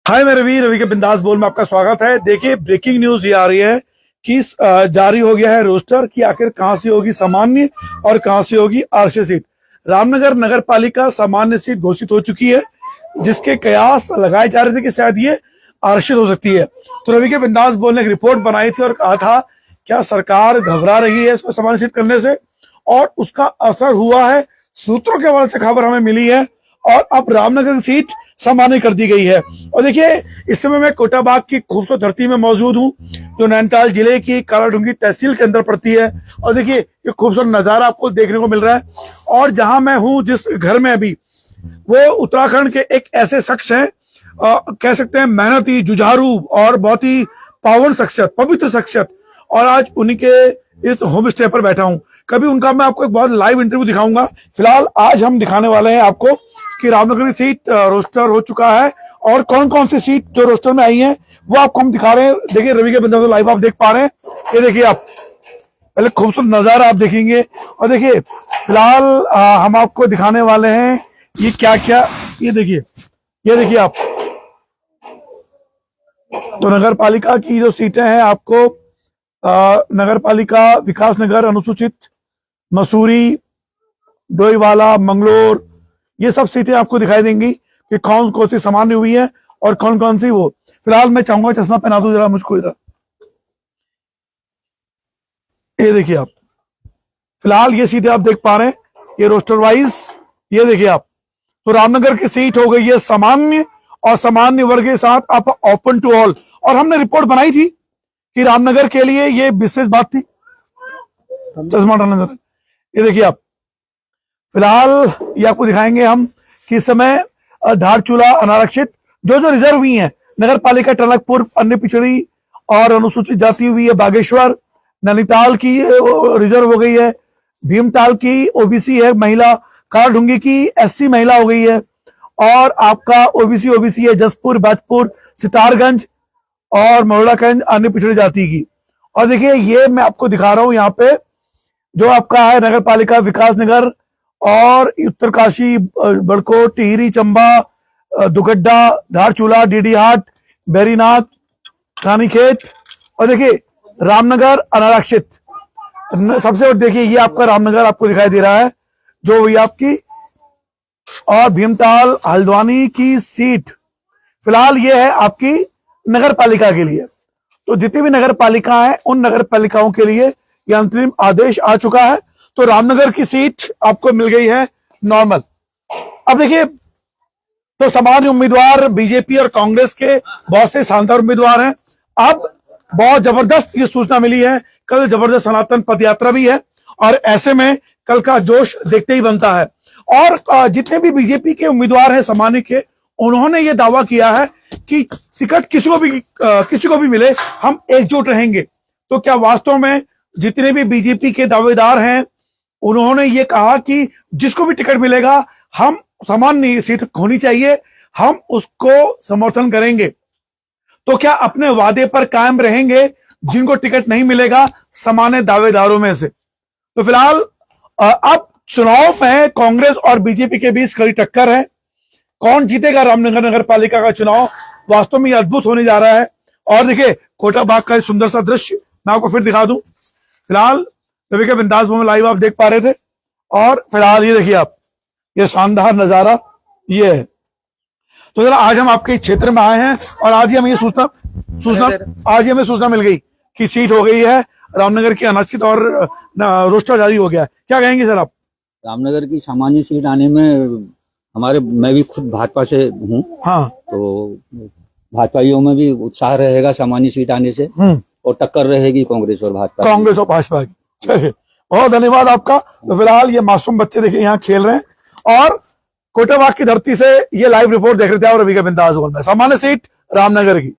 हाय मैं रवि रवि के बिंदास बोल में आपका स्वागत है। देखिए ब्रेकिंग न्यूज ये आ रही है कि जारी हो गया है रोस्टर कि आखिर कहां से होगी सामान्य और कहां से होगी आरक्षित सीट। रामनगर नगर पालिका सामान्य सीट घोषित हो चुकी है, जिसके कयास लगाए जा रहे थे कि शायद ये आरक्षित हो सकती है। तो रवि के बिंदास बोल ने एक रिपोर्ट बनाई थी और कहा था क्या सरकार घबरा रही है इसको सामान्य सीट करने से, और उसका असर हुआ है। सूत्रों के हवाले से खबर हमें मिली है और अब रामनगर की सीट सामान्य कर दी गई है। और देखिए इस समय मैं कोटाबाग की खूबसूरत धरती में मौजूद हूँ, जो नैनीताल जिले की कालाडूंगी तहसील के अंदर पड़ती है। और देखिए ये खूबसूरत नजारा आपको देखने को मिल रहा है। और जहां मैं हूँ, जिस घर में अभी, वो उत्तराखंड के एक ऐसे शख्स हैं, कह सकते हैं मेहनती, जुझारू और बहुत ही पावन शख्सियत, पवित्र शख्सियत। और आज उन्हीं के इस होम स्टे पर बैठा हूं। कभी उनका मैं आपको एक बहुत लाइव इंटरव्यू दिखाऊंगा। फिलहाल आज हम दिखाने वाले हैं आपको कि रामनगर की सीट रोस्टर हो चुका है और कौन कौन सी सीट जो रोस्टर में आई है वो आपको हम दिखा रहे हैं। देखिए रवि के बिंदास लाइव आप देख पा रहे हैं। ये देखिए आप पहले खूबसूरत नजारा आप देखेंगे। और देखिए फिलहाल हम आपको दिखाने वाले हैं ये क्या क्या। ये देखिए आप, तो नगर पालिका की जो सीटें हैं आपको नगर पालिका विकास नगर, अनुसूचित, मसूरी, डोईवाला, मंगलोर, ये सब सीटें आपको दिखाई देंगी कि कौन कौन सी सामान्य हुई है और कौन कौन सी वो। फिलहाल मैं चाहूंगा चश्मा पहना दो जरा मुझको इधर। ये देखिए आप, फिलहाल ये सीटें आप देख पा रहे हैं, ये रोस्टर वाइज। ये देखिए आप, तो रामनगर की सीट हो गई है सामान्य, और सामान्य वर्ग के साथ आप ओपन टू ऑल। और हमने रिपोर्ट बनाई थी कि रामनगर के लिए ये विशेष बात थी। चश्मा डालना जरा। ये देखिए आप, फिलहाल ये आपको दिखाएंगे हम कि इस समय धारचूला अनारक्षित जो रिजर्व हुई है, नगर पालिका टनकपुर अन्य पिछड़ी और अनुसूचित जाति हुई है, बागेश्वर, नैनीताल की रिजर्व हो गई है, भीमताल की ओबीसी है महिला, कालाडूंगी की एससी महिला हो गई है, और आपका ओबीसी है जसपुर, बाजपुर, सितारगंज और मरोड़ागंज अन्य पिछड़ी जाति की। और देखिए ये मैं आपको दिखा रहा हूं यहाँ पे जो आपका है नगर पालिका विकास नगर और उत्तरकाशी, बड़कोट, टिहरी, चंबा, दुगड्डा, धारचूला, डीडीहाट, बैरीनाथ, रानीखेत। और देखिए रामनगर अनारक्षित सबसे देखिए ये आपका रामनगर आपको दिखाई दे रहा है जो हुई आपकी, और भीमताल हल्द्वानी की सीट फिलहाल ये है आपकी नगर पालिका के लिए। तो जितनी भी नगर पालिका है उन नगर पालिकाओं के लिए ये अंतरिम आदेश आ चुका है। तो रामनगर की सीट आपको मिल गई है नॉर्मल। अब देखिए तो सामान्य उम्मीदवार बीजेपी और कांग्रेस के बहुत से शानदार उम्मीदवार हैं। अब बहुत जबरदस्त ये सूचना मिली है, कल जबरदस्त सनातन पदयात्रा भी है, और ऐसे में कल का जोश देखते ही बनता है। और जितने भी बीजेपी के उम्मीदवार हैं सामान्य के, उन्होंने ये दावा किया है कि टिकट किसी को भी मिले, हम एकजुट रहेंगे। तो क्या वास्तव में जितने भी बीजेपी के दावेदार हैं उन्होंने ये कहा कि जिसको भी टिकट मिलेगा, हम सामान्य सीट होनी चाहिए, हम उसको समर्थन करेंगे। तो क्या अपने वादे पर कायम रहेंगे जिनको टिकट नहीं मिलेगा सामान्य दावेदारों में से? तो फिलहाल अब चुनाव में कांग्रेस और बीजेपी के बीच कड़ी टक्कर है। कौन जीतेगा रामनगर नगर पालिका का चुनाव, वास्तव में अद्भुत होने जा रहा है। और देखिए कोटाबाग का सुंदर सा दृश्य मैं आपको फिर दिखा दूं। फिलहाल रवि के बिंदास में लाइव आप देख पा रहे थे, और फिलहाल ये देखिए आप, ये शानदार नजारा ये है। तो जरा आज हम आपके क्षेत्र में आए हैं और आज ही हमें ये सूचना मिल गई कि सीट हो गई है रामनगर की अनारक्षित और रोस्टर जारी हो गया है। क्या कहेंगे सर आप? रामनगर की सामान्य सीट आने में मैं भी खुद भाजपा से हूँ। हाँ, तो भाजपाइयों में भी उत्साह रहेगा सामान्य सीट आने से, और टक्कर रहेगी कांग्रेस और भाजपा की। चलिए बहुत धन्यवाद आपका। तो फिलहाल ये मासूम बच्चे देखिए यहाँ खेल रहे हैं, और कोटाबाग की धरती से ये लाइव रिपोर्ट देख रहे थे और रवि के बिंदास में सामान्य सीट रामनगर की।